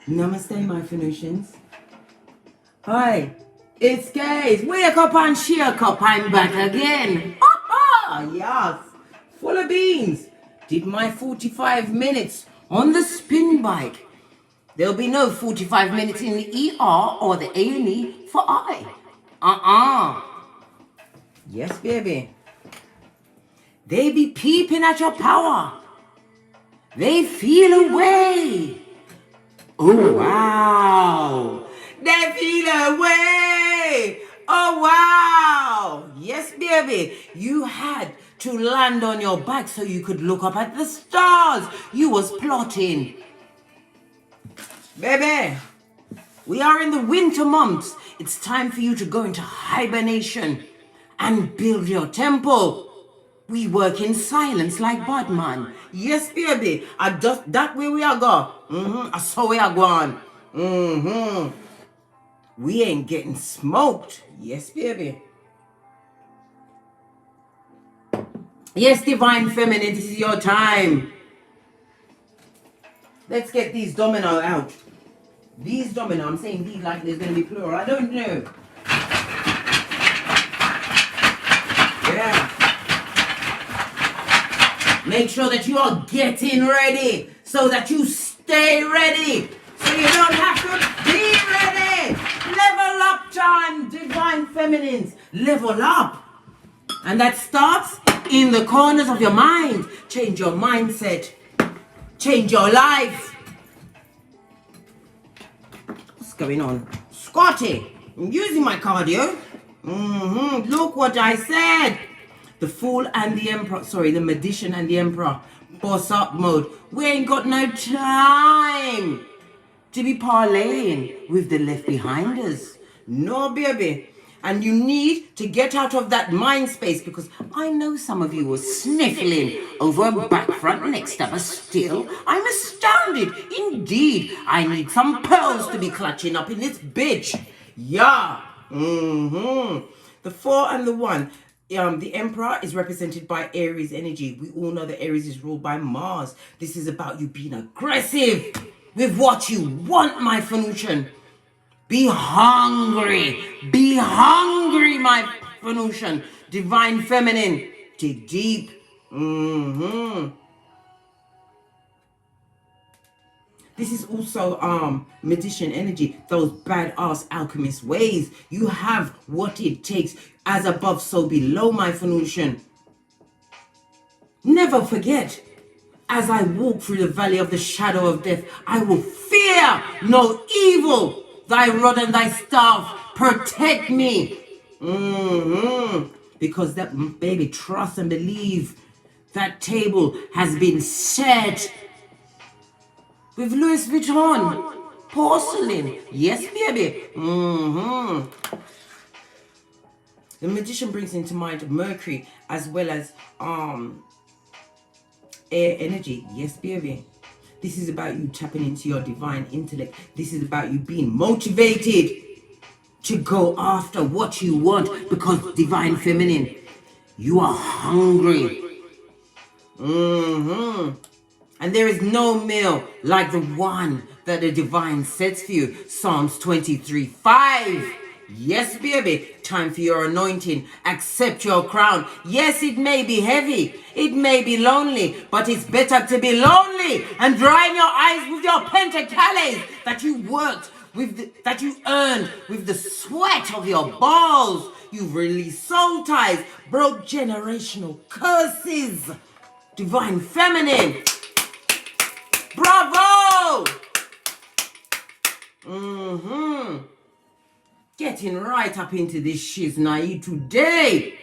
Namaste, my Phoenicians. Hi, it's Gaze. Wake up and shake up. I'm back again. Yes, full of beans. Did my 45 minutes on the spin bike. There'll be no 45 minutes in the ER or the A&E for I. Yes, baby. They be peeping at your power. They feel away. Oh, wow. They feel away. Oh, wow. Yes, baby. You had to land on your back so you could look up at the stars. You was plotting. Baby, we are in the winter months. It's time for you to go into hibernation and build your temple. We work in silence like Batman. Yes, baby. I just that way we are go. I saw we are going. We ain't getting smoked. Yes, baby. Yes, divine feminine, this is your time. Let's get these domino out. These domino, I'm saying these like there's gonna be plural. I don't know. Yeah. Make sure that you are getting ready so that you stay ready. So you don't have to be ready. Level up time, divine feminines. Level up. And that starts in the corners of your mind. Change your mindset. Change your life. What's going on? Scotty, I'm using my cardio. Look what I said. The Fool and the Emperor, the Magician and the Emperor, boss up mode. We ain't got no time to be parlaying with the left behinders. No, baby. And you need to get out of that mind space because I know some of you were sniffling over a back front next to but still, I'm astounded. Indeed, I need some pearls to be clutching up in this bitch. Yeah. The 4 and the 1. The Emperor is represented by Aries energy. We all know that Aries is ruled by Mars. This is about you being aggressive with what you want, my Phoenician. Be hungry. Be hungry, my Phoenician. Divine feminine. Dig deep. This is also magician energy, those badass alchemist ways. You have what it takes. As above, so below, my Phoenician. Never forget, as I walk through the valley of the shadow of death, I will fear no evil. Thy rod and thy staff protect me. Because that baby, trust and believe, that table has been set with Louis Vuitton porcelain. Yes, baby. The Magician brings into mind Mercury as well as air energy. Yes, baby. This is about you tapping into your divine intellect. This is about you being motivated to go after what you want because divine feminine, you are hungry. And there is no meal like the one that the divine sets for you. Psalms 23:5. Yes, baby. Time for your anointing. Accept your crown. Yes, it may be heavy. It may be lonely. But it's better to be lonely and drying your eyes with your pentacles that you worked with, that you earned with the sweat of your balls. You've released soul ties, broke generational curses. Divine feminine. Bravo! Getting right up into this shiznai today.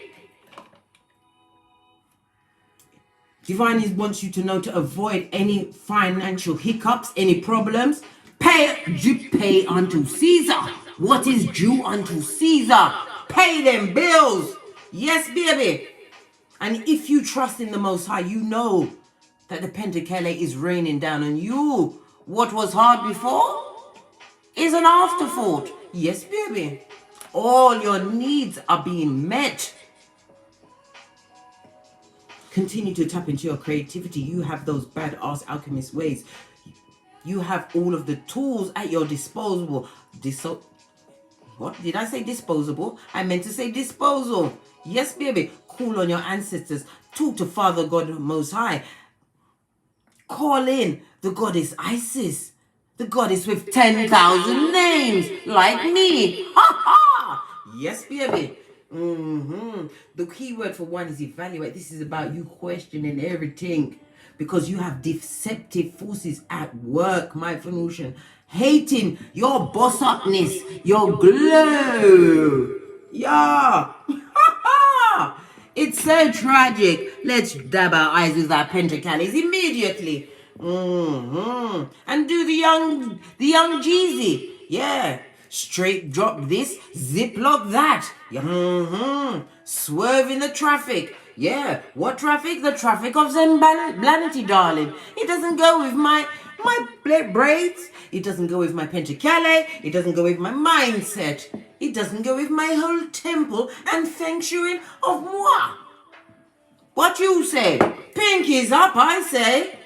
Divine wants you to know to avoid any financial hiccups, any problems. Pay unto Caesar what is due unto Caesar. Pay them bills. Yes, baby. And if you trust in the Most High, you know that the Pentacale is raining down on you. What was hard before is an afterthought. Yes, baby. All your needs are being met. Continue to tap into your creativity. You have those badass alchemist ways. You have all of the tools at your disposal. What did I say? Disposable? I meant to say disposal. Yes, baby. Call on your ancestors. Talk to Father God Most High. Call in the goddess Isis, the goddess with 10,000 names, like me. Ha ha! Yes, baby. The key word for one is evaluate. This is about you questioning everything because you have deceptive forces at work, my Phoenician, hating your boss upness, your glow. Yeah. It's so tragic. Let's dab our eyes with our pentacles immediately. And do the young Jeezy. Yeah. Straight drop this, ziplock that. Swerve in the traffic. Yeah. What traffic? The traffic of Zemblanity, darling. It doesn't go with my braids. It doesn't go with my pentacale. It doesn't go with my mindset. It doesn't go with my whole temple and feng shui of moi. What you say? Pink is up, I say.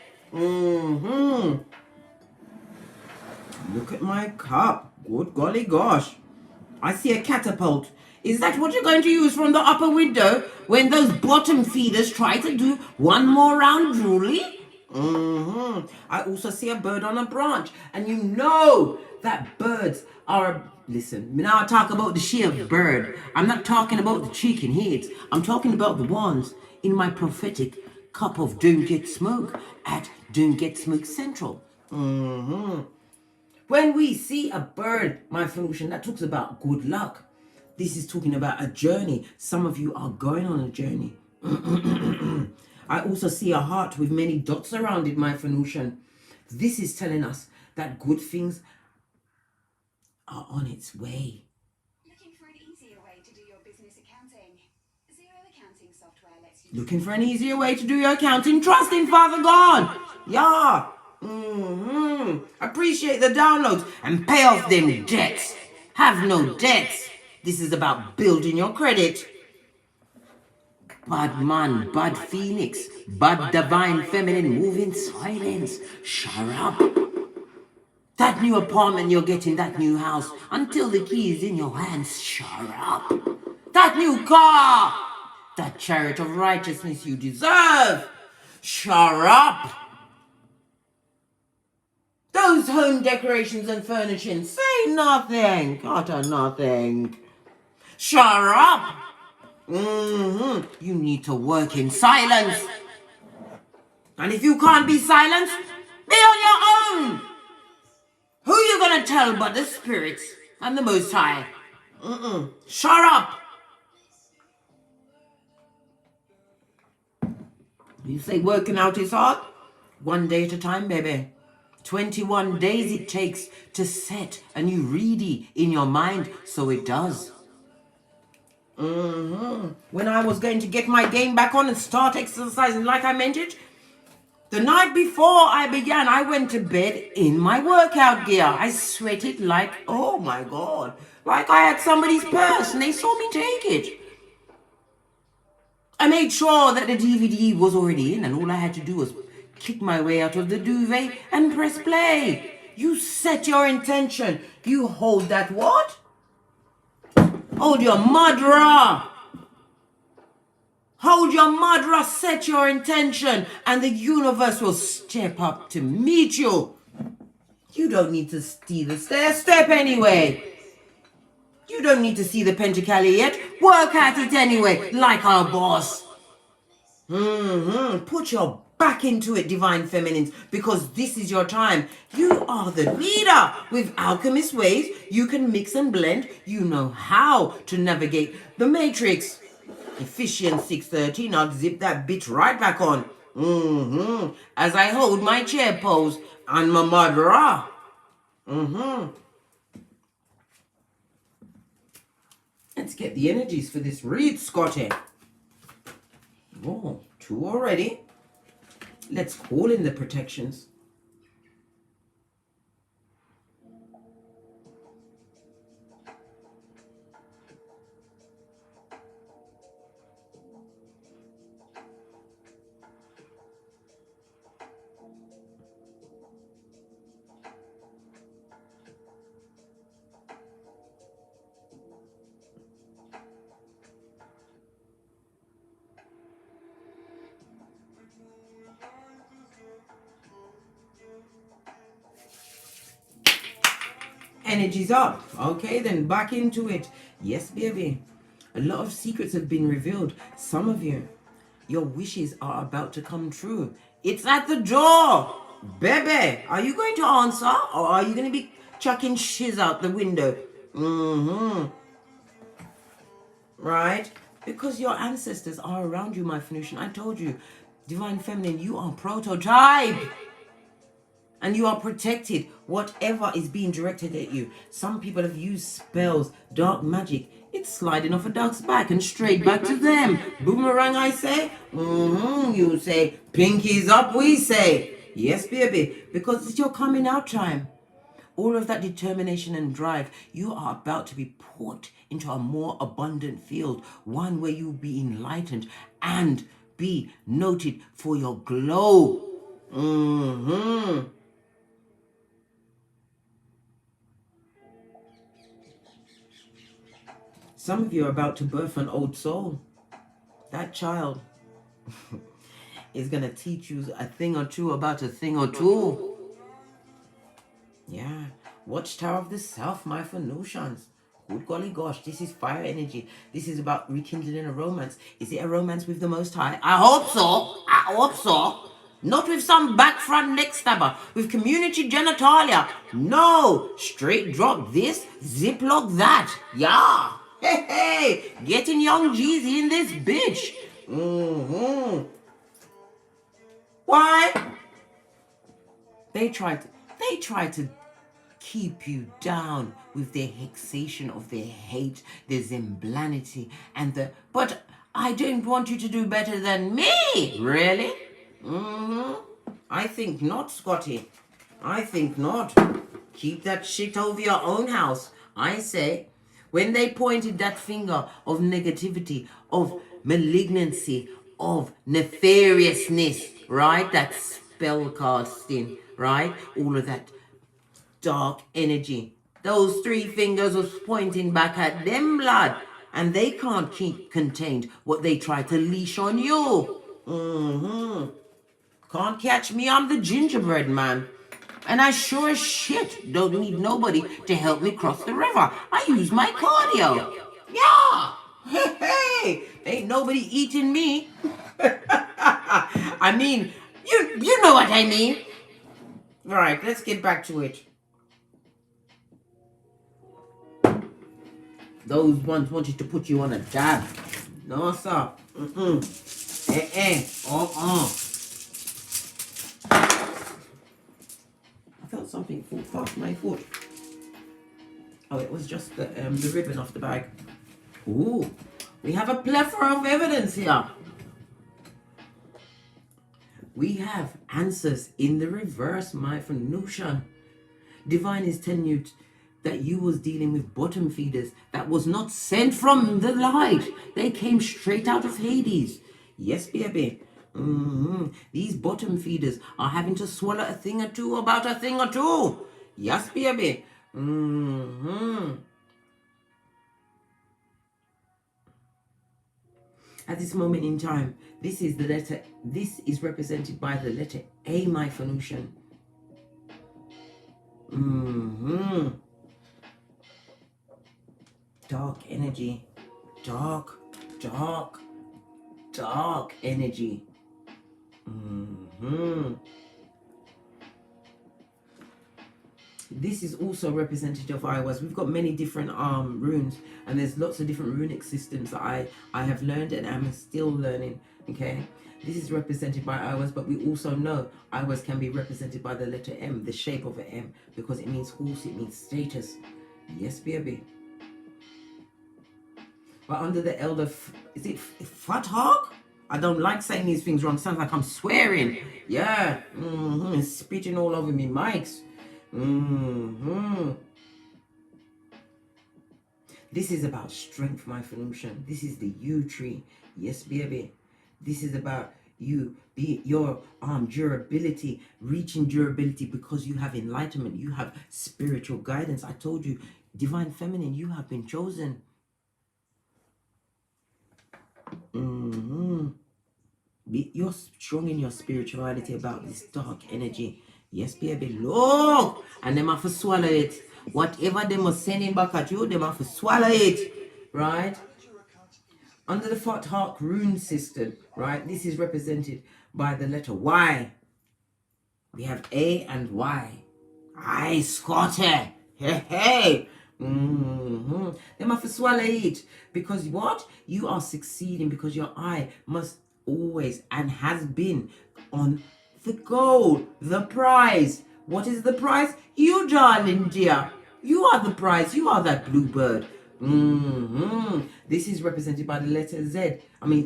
Look at my cup. Good golly gosh. I see a catapult. Is that what you're going to use from the upper window when those bottom feeders try to do one more round, Julie? I also see a bird on a branch. And you know that birds are... Listen, now I talk about the sheer bird. I'm not talking about the chicken heads. I'm talking about the ones in my prophetic cup of Don't Get Smoke at Don't Get Smoke Central. When we see a bird, my Phoenician, that talks about good luck. This is talking about a journey. Some of you are going on a journey. I also see a heart with many dots around it, my Phoenician. This is telling us that good things are on its way. Looking for an easier way to do your business accounting? Zero accounting software lets you... Looking for an easier way to do your accounting? Trust in Father God. Yeah. Appreciate the downloads and pay off them debts. Have no debts. This is about building your credit. Bad man, bad phoenix, bad divine feminine, move in silence. Shut up. That new apartment you're getting, that new house, until the key is in your hands, shut up. That new car, that chariot of righteousness you deserve, shut up. Those home decorations and furnishing, say nothing, utter nothing. Shut up. You need to work in silence. And if you can't be silent, be on your own. Who you gonna tell but the spirits and the Most High? Shut up. You say working out is hard? One day at a time, baby. 21 days it takes to set a new ready in your mind, so it does. When I was going to get my game back on and start exercising like I meant it, the night before I began, I went to bed in my workout gear. I sweated like, oh my God, like I had somebody's purse and they saw me take it. I made sure that the DVD was already in and all I had to do was kick my way out of the duvet and press play. You set your intention. You hold that what? Hold your mudra. Hold your mudra, set your intention, and the universe will step up to meet you. You don't need to see the step anyway. You don't need to see the pentacale yet. Work at it anyway, like our boss. Put your back into it, divine feminines, because this is your time. You are the leader. With alchemist ways, you can mix and blend. You know how to navigate the matrix. Ephesians 6:13, I'll zip that bitch right back on. As I hold my chair pose and my mudra. Let's get the energies for this read, Scotty. Oh, 2 already. Let's call in the protections. Energy's up. Okay, then back into it. Yes, baby. A lot of secrets have been revealed. Some of you, your wishes are about to come true. It's at the door. Baby, are you going to answer or are you going to be chucking shiz out the window? Right? Because your ancestors are around you, my Phoenician. I told you, Divine Feminine, you are prototype. And you are protected, whatever is being directed at you. Some people have used spells, dark magic. It's sliding off a duck's back and straight back to them. Boomerang, I say. You say, pinkies up, we say. Yes, baby, because it's your coming out time. All of that determination and drive, you are about to be put into a more abundant field, one where you'll be enlightened and be noted for your glow. Some of you are about to birth an old soul. That child is going to teach you a thing or two about a thing or two. Yeah. Watchtower of the South, my Phoenicians. Good golly gosh, this is fire energy. This is about rekindling a romance. Is it a romance with the Most High? I hope so. I hope so. Not with some back front neck stabber, with community genitalia. No, straight drop this, ziplock that. Yeah. Hey, hey, getting young Jeezy in this bitch. Why? They try to keep you down with their hexation of their hate, their zemblanity, and but I don't want you to do better than me. Really? I think not, Scotty. I think not. Keep that shit over your own house. I say, when they pointed that finger of negativity, of malignancy, of nefariousness, right? That spell casting, right? All of that dark energy. Those three fingers was pointing back at them, blood. And they can't keep contained what they try to leash on you. Can't catch me, I'm the gingerbread man. And I sure as shit don't need nobody to help me cross the river. I use my cardio. Yeah. Hey, ain't nobody eating me. I mean, you know what I mean. All right, let's get back to it. Those ones wanted to put you on a dab. No, sir. I felt something fall past my foot. Oh, it was just the ribbon off the bag. Ooh, we have a plethora of evidence here. We have answers in the reverse, my Phoenician. Divine is telling you that you was dealing with bottom feeders that was not sent from the light. They came straight out of Hades. Yes, baby. These bottom feeders are having to swallow a thing or two about a thing or two. Yes, baby. At this moment in time, this is represented by the letter A, my Phoenician. Dark energy. Dark energy. This is also representative of Iowas. We've got many different runes, and there's lots of different runic systems that I have learned and I'm still learning. Okay, this is represented by Iowas, but we also know Iowas can be represented by the letter M, the shape of an M, because it means horse, it means status. Yes, baby. But under the elder, is it Fathog? I don't like saying these things wrong. Sounds like I'm swearing. Yeah. Spitting all over me mics. This is about strength, my Phoenician. This is the U tree. Yes, baby. This is about your durability, reaching durability because you have enlightenment. You have spiritual guidance. I told you, Divine Feminine, you have been chosen. You're strong in your spirituality about this dark energy. Yes, baby. Look! And them have to swallow it. Whatever they must sending back at you, they have to swallow it, right? Under the Fort Hawk rune system, right? This is represented by the letter Y. We have A and Y. Aye, Scotty. Hey, hey. They have to swallow it. Because what? You are succeeding because your eye must always and has been on the goal, the prize. What is the prize? You, darling dear. You are the prize. You are that bluebird. This is represented by the letter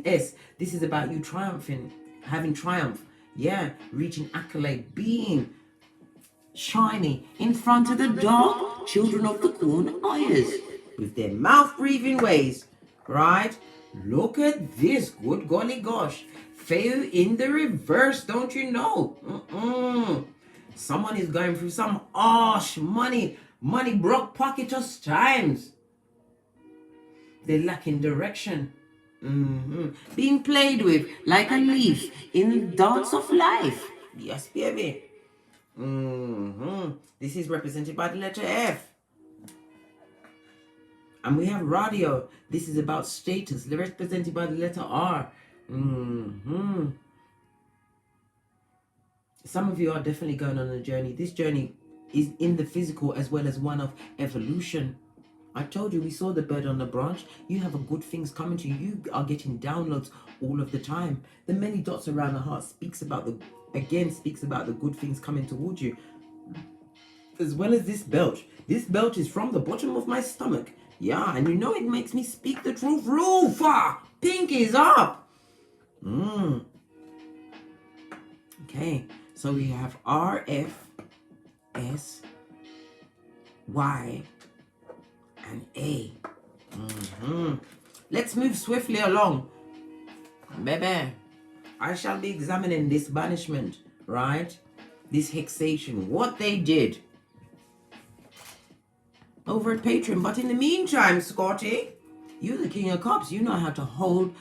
S. This is about you triumphing, having triumph. Yeah, reaching accolade, being shiny in front of the dark children of the corn eyes with their mouth breathing ways, right? Look at this, good golly gosh. Fail in the reverse, don't you know? Someone is going through some harsh money broke pocketous times. They're lacking direction. Being played with like a leaf in the dance of life. Yes, baby. This is represented by the letter F. And we have radio. This is about status, represented by the letter R. Some of you are definitely going on a journey. This journey is in the physical as well as one of evolution. I told you, we saw the bird on the branch. You have a good things coming to you. You are getting downloads all of the time. The many dots around the heart speaks about the good things coming towards you. As well as this belt. This belt is from the bottom of my stomach. Yeah, and you know it makes me speak the truth. Rufa! Pinkies up! Okay, so we have R, F, S, Y, and A. Let's move swiftly along. Baby, I shall be examining this banishment, right? This hexation, what they did over at Patreon. But in the meantime, Scotty, you're the king of cups. You know how to hold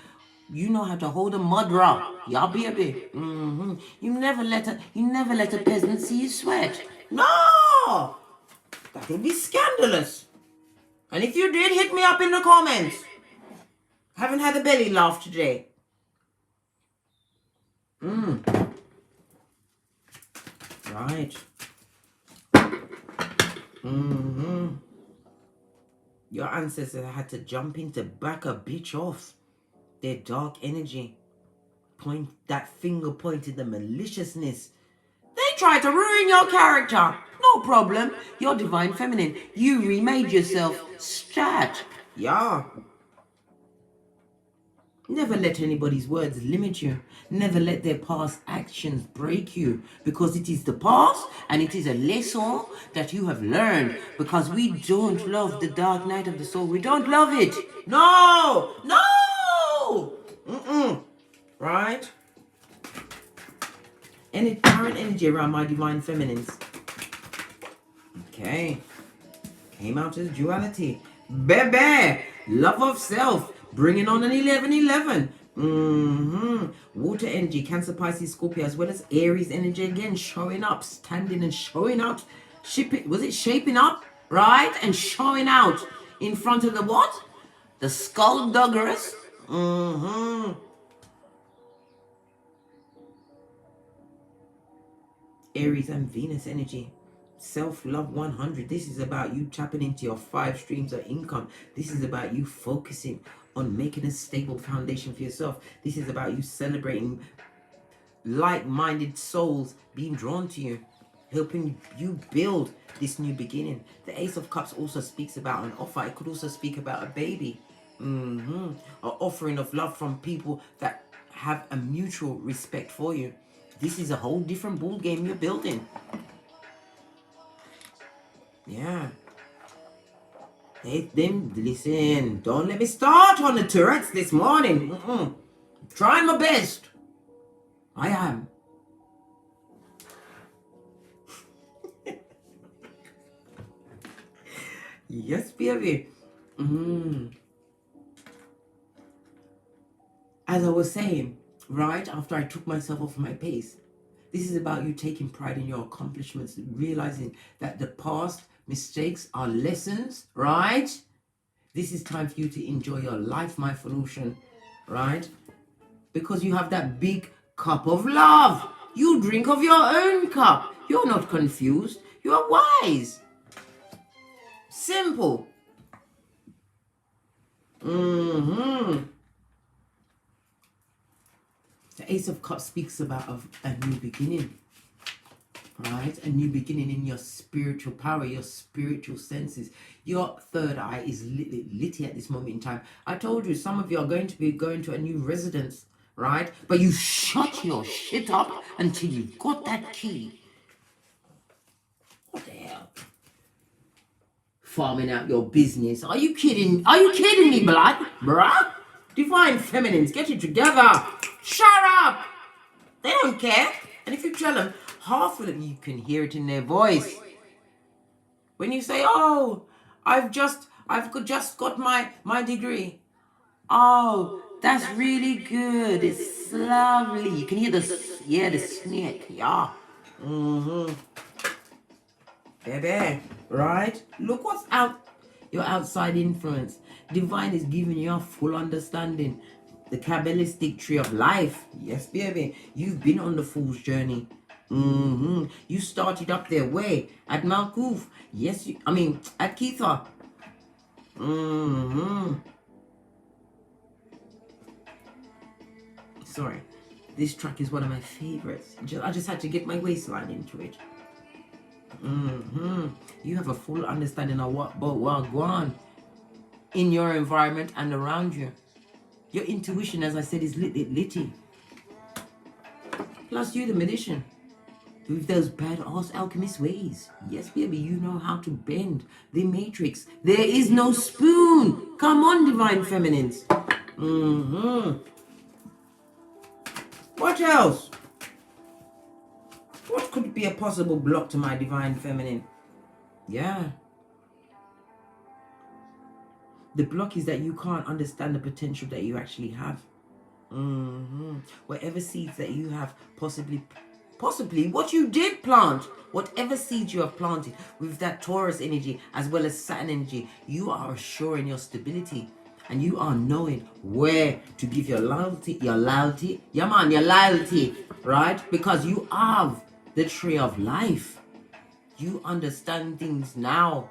a mud rock. Yeah, baby. You never let a peasant see you sweat. No! That would be scandalous. And if you did, hit me up in the comments. Haven't had a belly laugh today. Right. Your ancestors had to jump in to back a bitch off. Their dark energy. Point that finger pointed the maliciousness. They tried to ruin your character. No problem. You're divine feminine. You remade yourself. Stat. Yeah. Never let anybody's words limit you. Never let their past actions break you. Because it is the past and it is a lesson that you have learned. Because we don't love the dark night of the soul. We don't love it. No! No! Right? Any current energy around my divine feminines. Okay. Came out as duality. Baby! Love of self. Bringing on an 11-11. Water energy, Cancer, Pisces, Scorpio, as well as Aries energy again, showing up, standing and showing out. Shaping up, right? And showing out in front of the what? The skullduggerous. Aries and Venus energy. Self-love 100. This is about you tapping into your 5 streams of income. This is about you focusing on making a stable foundation for yourself. This is about you celebrating like-minded souls being drawn to you, helping you build this new beginning. The Ace of Cups also speaks about an offer. It could also speak about a baby. An offering of love from people that have a mutual respect for you. This is a whole different ball game you're building. Yeah. Hey, then listen. Don't let me start on the Tourette's this morning. Trying my best. I am. Yes, baby. As I was saying, right after I took myself off my pace, this is about you taking pride in your accomplishments, realizing that the past Mistakes are lessons, right? This is time for you to enjoy your life, my Felucian, right? Because you have that big cup of love. You drink of your own cup. You're not confused. You're wise. Simple. The Ace of Cups speaks about a new beginning. Right? A new beginning in your spiritual power, your spiritual senses. Your third eye is litty at this moment in time. I told you, some of you are going to be going to a new residence, right? But you shut your shit up until you've got that key. What the hell? Farming out your business. Are you kidding? Are you kidding me, blood? Bruh? Divine feminines, get it together. Shut up. They don't care. And if you tell them, half of them, you can hear it in their voice. When you say, oh, I've just got my degree. Oh, that's really good. It's lovely. You can hear the sneak. Yeah. Baby, right? Look what's out. Your outside influence. Divine is giving you a full understanding. The Kabbalistic tree of life. Yes, baby. You've been on the fool's journey. You started up their way at Malkuth. Yes, at Keitha. Sorry. This track is one of my favorites. I just had to get my waistline into it. You have a full understanding of what going on in your environment and around you. Your intuition, as I said, is litty. Plus, you're the magician with those badass alchemist ways. Yes, baby, you know how to bend the matrix. There is no spoon. Come on, divine feminines. What else? What could be a possible block to my divine feminine? Yeah. The block is that you can't understand the potential that you actually have. Whatever seeds that you have possibly what you did plant, whatever seeds you have planted with that Taurus energy as well as Saturn energy, you are assuring your stability and you are knowing where to give your loyalty, right? Because you have the tree of life. You understand things now.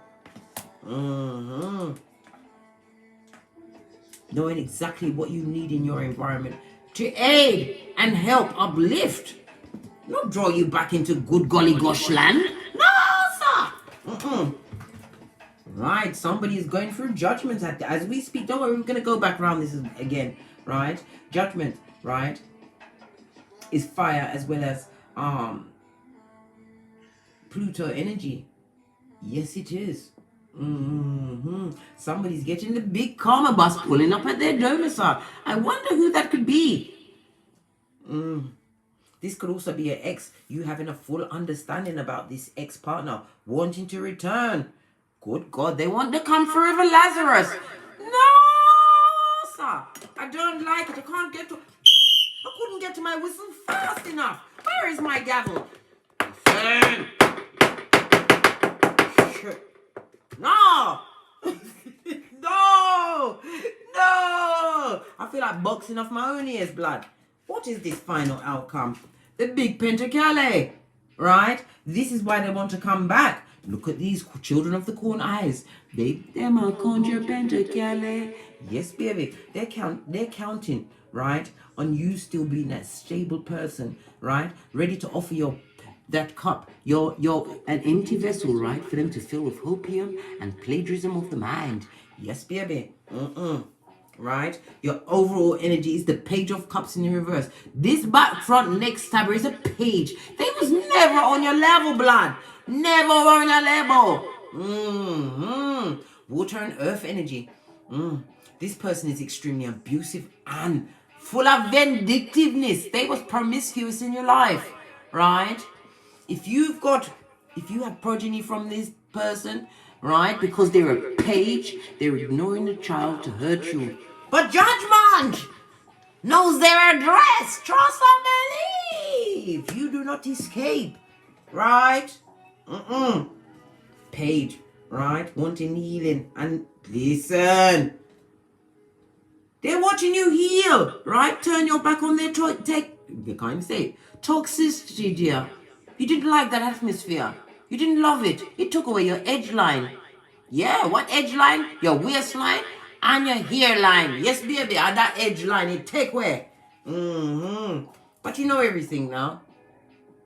Knowing exactly what you need in your environment to aid and help uplift. Not draw you back into good golly gosh land. No, sir. Right, somebody is going through judgment as we speak. Don't worry, we're going to go back around this again, right? Judgment, right, is fire as well as Pluto energy. Yes, it is. Somebody's getting the big karma bus pulling up at their domicile. I wonder who that could be. This could also be an ex. You having a full understanding about this ex-partner wanting to return. Good God, they want to come forever, Lazarus. No, sir. I don't like it. I can't get to... I couldn't get to my whistle fast enough. Where is my gavel? No! No! I feel like boxing off my own ears, blood. What is this final outcome? The big KHALEESI, right? This is why they want to come back. Look at these children of the corn eyes. Them are conjure KHALEESI. Yes, baby. They're counting, right, on you still being that stable person, right? Ready to offer that cup, an empty vessel, right, for them to fill with opium and plagiarism of the mind. Yes, baby. Right? Your overall energy is the Page of Cups in the reverse. This back front neck stabber is a page. They was never on your level, blood. Never on your level. Water and earth energy. This person is extremely abusive and full of vindictiveness. They was promiscuous in your life, right? If you have progeny from this person, right, because they're a page, they're ignoring the child to hurt you. But judgment knows their address. Trust and believe. You do not escape, right? Page. right? Wanting healing. And listen, they're watching you heal, right? Turn your back on their you can't even say it. Toxicity, dear. You didn't like that atmosphere. You didn't love it. It took away your edge line. Yeah, what edge line? Your waistline and your hairline. Yes, baby, at that edge line, it take away. But you know everything now.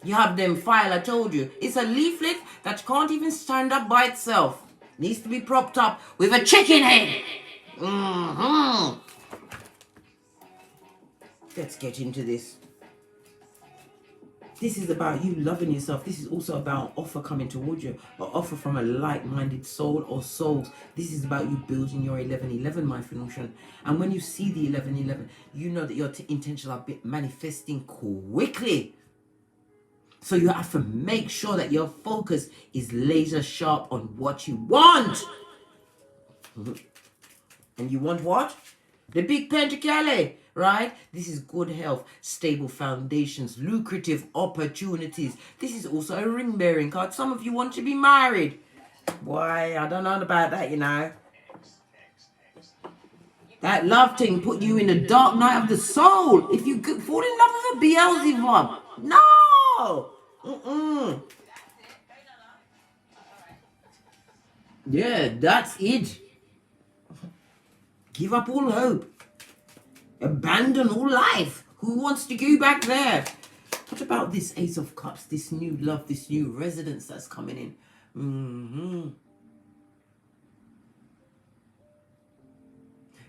You have them file, I told you. It's a leaflet that can't even stand up by itself. Needs to be propped up with a chicken head. Let's get into this. This is about you loving yourself. This is also about an offer coming towards you. An offer from a like-minded soul or souls. This is about you building your 1111, my Phoenician. And when you see the 1111, you know that your intentions are manifesting quickly. So you have to make sure that your focus is laser sharp on what you want. And you want what? The big pentacle, right? This is good health, stable foundations, lucrative opportunities. This is also a ring-bearing card. Some of you want to be married. Boy, I don't know about that, you know. That love thing put you in the dark night of the soul. If you fall in love with a Beelzebub. No! Yeah, that's it. Give up all hope. Abandon all life. Who wants to go back there? What about this Ace of Cups, this new love, this new residence that's coming in?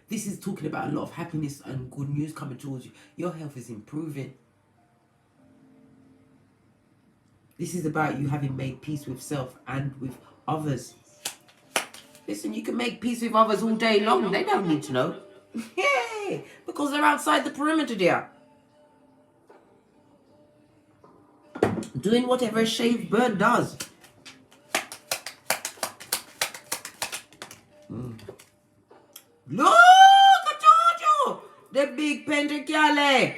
This is talking about a lot of happiness and good news coming towards you. Your health is improving. This is about you having made peace with self and with others. Listen, you can make peace with others all day long. They don't need to know. Yay! Because they're outside the perimeter, dear. Doing whatever a shaved bird does. Look, I told you! The big pentacle.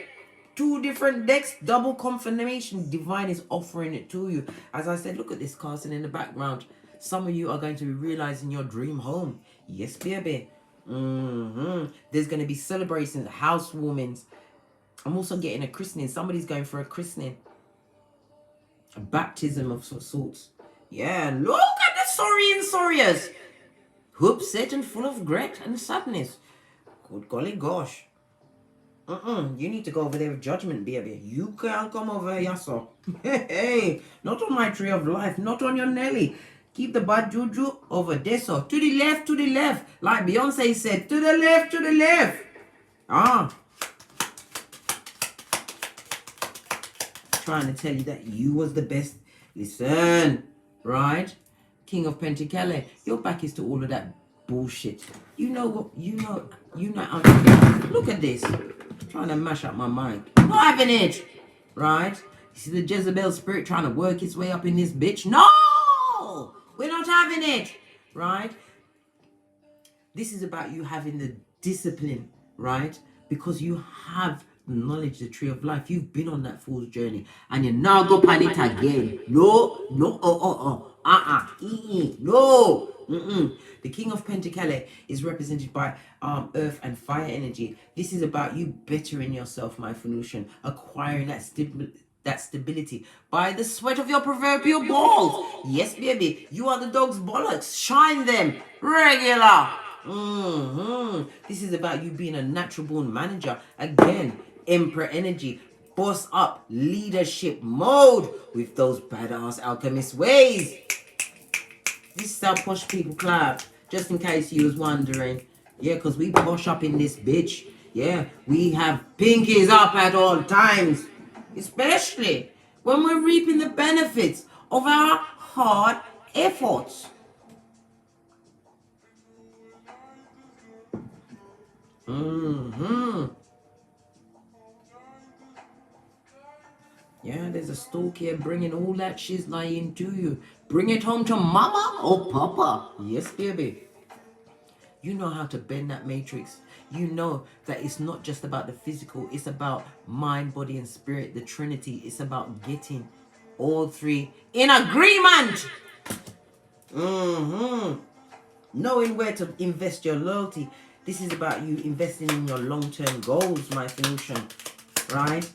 2 different decks, double confirmation. Divine is offering it to you. As I said, look at this casting in the background. Some of you are going to be realizing your dream home. Yes, baby. There's going to be celebrations, housewarmings. I'm also getting a christening. Somebody's going for a christening. A baptism of sorts. Yeah, look at the Saurian Saurias. Upset and full of regret and sadness. Good golly gosh. You need to go over there with judgment, baby. You can't come over here, so. Hey, not on my tree of life, not on your Nelly. Keep the bad juju over there, so. To the left, to the left. Like Beyonce said, to the left, to the left. Trying to tell you that you was the best. Listen, right? King of Pentacles, your back is to all of that bullshit. You know what? You know. Look at this. Trying to mash up my mind. Not having it. Right? You see the Jezebel spirit trying to work its way up in this bitch? No! We're not having it. Right? This is about you having the discipline. Right? Because you have the knowledge, the tree of life. You've been on that fool's journey. And you now go on it again. No. No. The King of Pentacles is represented by earth and fire energy. This is about you bettering yourself, my Phoenician, acquiring that stability by the sweat of your proverbial balls. Yes, baby, you are the dog's bollocks. Shine them regular. This is about you being a natural born manager. Again, Emperor energy. Boss up, leadership mode with those badass alchemist ways. This is how posh people clap, just in case you was wondering. Yeah, because we posh up in this bitch. Yeah, we have pinkies up at all times. Especially when we're reaping the benefits of our hard efforts. Yeah, there's a stalk here bringing all that shiznai into you. Bring it home to mama or papa. Yes, baby. You know how to bend that matrix. You know that it's not just about the physical. It's about mind, body, and spirit. The Trinity. It's about getting all 3 in agreement. Knowing where to invest your loyalty. This is about you investing in your long-term goals, my Phoenician. Right?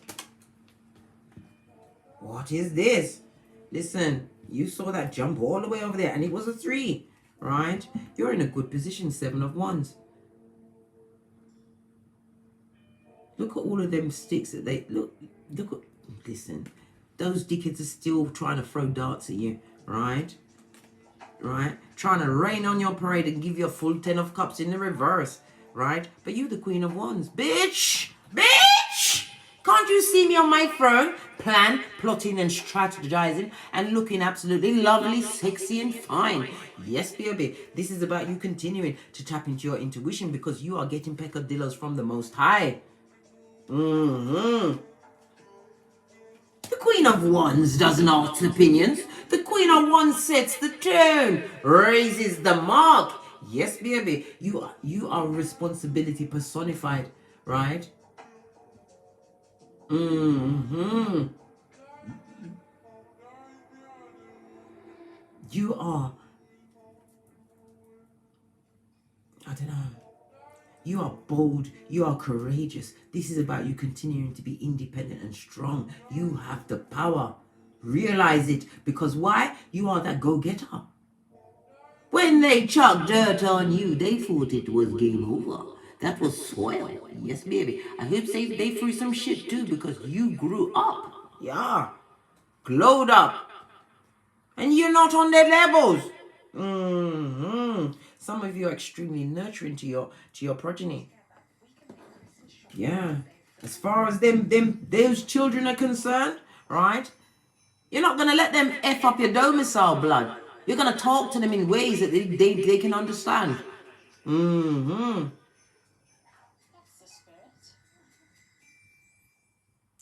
What is this? Listen, you saw that jump all the way over there, and it was a 3. Right? You're in a good position, 7 of Wands. Look at all of them sticks that they... Look at... Listen. Those dickheads are still trying to throw darts at you. Right? Right? Trying to rain on your parade and give you a full 10 of cups in the reverse. Right? But you the Queen of Wands. Bitch! Bitch! Can't you see me on my throne? Plan, plotting and strategizing and looking absolutely lovely, sexy and fine. Yes, baby. This is about you continuing to tap into your intuition because you are getting peccadillos from the Most High. The Queen of Wands doesn't alter opinions. The Queen of Wands sets the tone, raises the mark. Yes, baby. You are responsibility personified, right? You are, I don't know. You are bold. You are courageous. This is about you continuing to be independent and strong. You have the power. Realize it. Because why? You are that go-getter. When they chucked dirt on you, they thought it was game over. That was soil. Yes, baby. I hope they threw some shit too because you grew up. Yeah. Glowed up. And you're not on their levels. Some of you are extremely nurturing to your progeny. Yeah. As far as those children are concerned, right? You're not gonna let them F up your domicile, blood. You're gonna talk to them in ways that they can understand.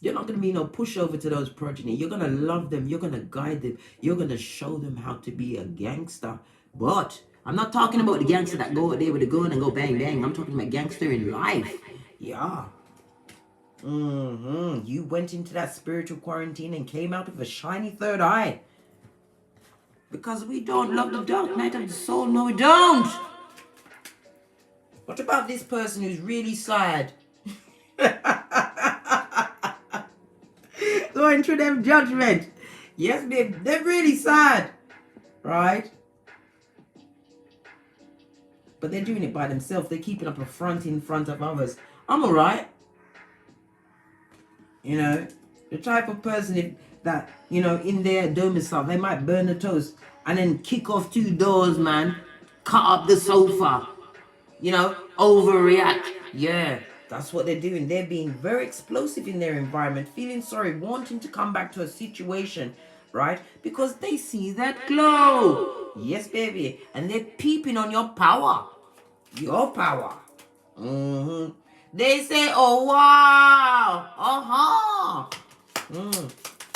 You're not gonna be no pushover to those progeny. You're gonna love them. You're gonna guide them. You're gonna show them how to be a gangster. But I'm not talking about the gangster that go there with a gun and go bang bang. I'm talking about gangster in life. Yeah. You went into that spiritual quarantine and came out with a shiny third eye. Because we don't love the dark night of the soul. No, we don't. What about this person who's really sad? Going through them judgment. Yes, they're really sad. Right? But they're doing it by themselves. They're keeping up a front in front of others. I'm alright. You know, the type of person that, you know, in their domicile, they might burn the toast and then kick off 2 doors, man. Cut up the sofa. You know, overreact. Yeah, that's what they're doing. They're being very explosive in their environment, feeling sorry, wanting to come back to a situation, right? Because they see that glow. Yes, baby. And they're peeping on your power. Your power. They say, oh, wow.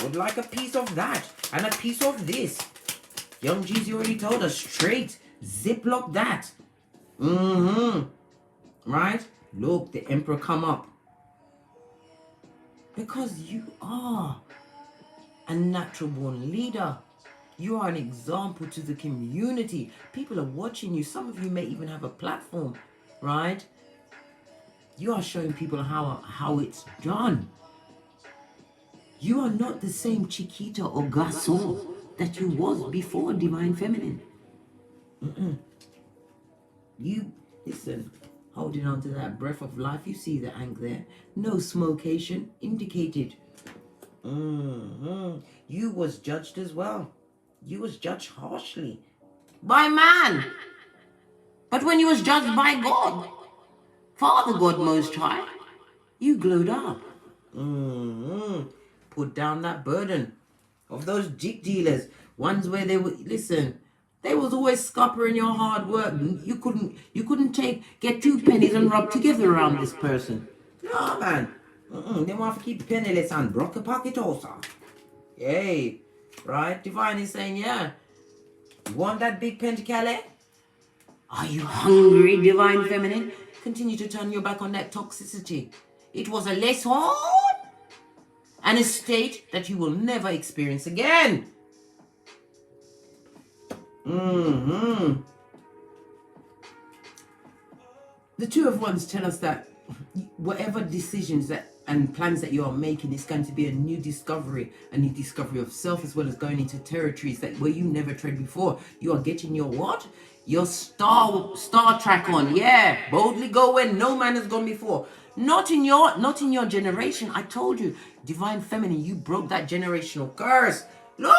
Would like a piece of that and a piece of this. Young Jeezy already told us, straight, ziplock that. Right? Look, the Emperor come up. Because you are a natural born leader. You are an example to the community. People are watching you. Some of you may even have a platform, right? You are showing people how it's done. You are not the same Chiquita or Garçon that you was before Divine Feminine. You, listen, holding on to that breath of life. You see the ink there. No smocation indicated. You was judged as well. You was judged harshly. By man. But when you was judged by God, Father God Most High, you glowed up. Put down that burden of those jig dealers. Ones where they would, listen, they was always scuppering your hard work. You couldn't get 2 pennies and rub together around this person. No, man. They want to keep penniless and broke a pocket also. Yay. Right? Divine is saying, yeah. You want that big pen to KHALEESI? Are you hungry, Divine Feminine? Continue to turn your back on that toxicity. It was a lesson and a state that you will never experience again. The Two of Wands tell us that whatever decisions that and plans that you are making is going to be a new discovery of self, as well as going into territories that where you never tread before. You are getting your what? Your star track on. Yeah, boldly go where no man has gone before. Not in your generation. I told you, divine feminine, you broke that generational curse. Look.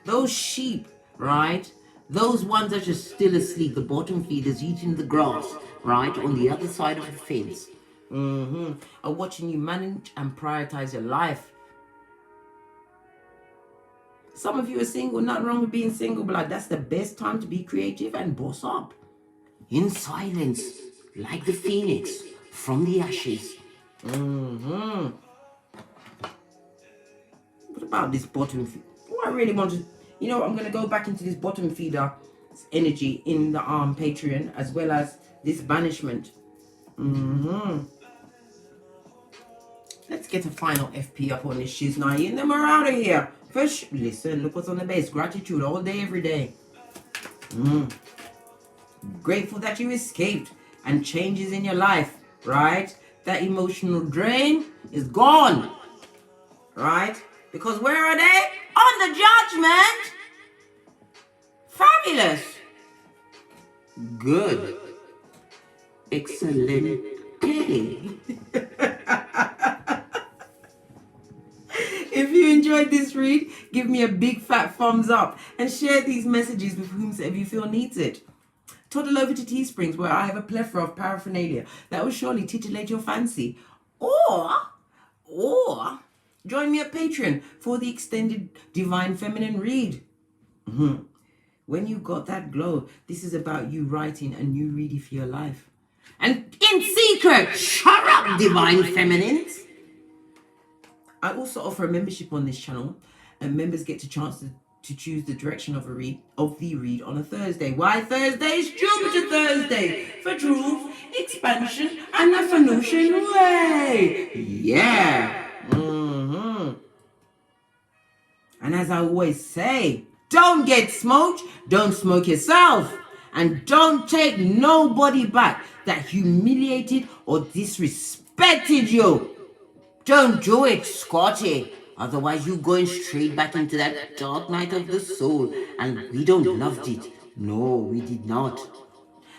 Those sheep, right? Those ones that are still asleep, the bottom feeders eating the grass, right, on the other side of the fence, are watching you manage and prioritize your life. Some of you are single, nothing wrong with being single, but like, that's the best time to be creative and boss up. In silence, like the phoenix from the ashes. What about this bottom feeder? I really want to, you know, I'm going to go back into this bottom feeder energy in the Patreon, as well as this banishment. Let's get a final FP up on this shiznai, and then we're out of here. First, listen, look what's on the base. Gratitude all day, every day. Grateful that you escaped and changes in your life, right? That emotional drain is gone, right? Because where are they? On the judgment. Fabulous. Good. Excellent. If you enjoyed this read, give me a big fat thumbs up and share these messages with whomsoever you feel needs it. Toddle over to Teesprings, where I have a plethora of paraphernalia that will surely titillate your fancy. Or join me at Patreon for the extended Divine Feminine read. When you got that glow, this is about you writing a new reading for your life. And in secret, shut up, Divine Feminines. I also offer a membership on this channel, and members get a chance to choose the direction of the read on a Thursday. Why Thursday? It's Jupiter Thursday for truth, expansion, and the Venusian way. Yeah. And as I always say, don't get smoked, don't smoke yourself, and don't take nobody back that humiliated or disrespected you. Don't do it, Scotty. Otherwise, you're going straight back into that dark night of the soul, and we don't loved it. No, we did not.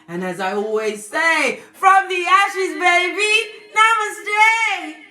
And as I always say, from the ashes, baby, namaste.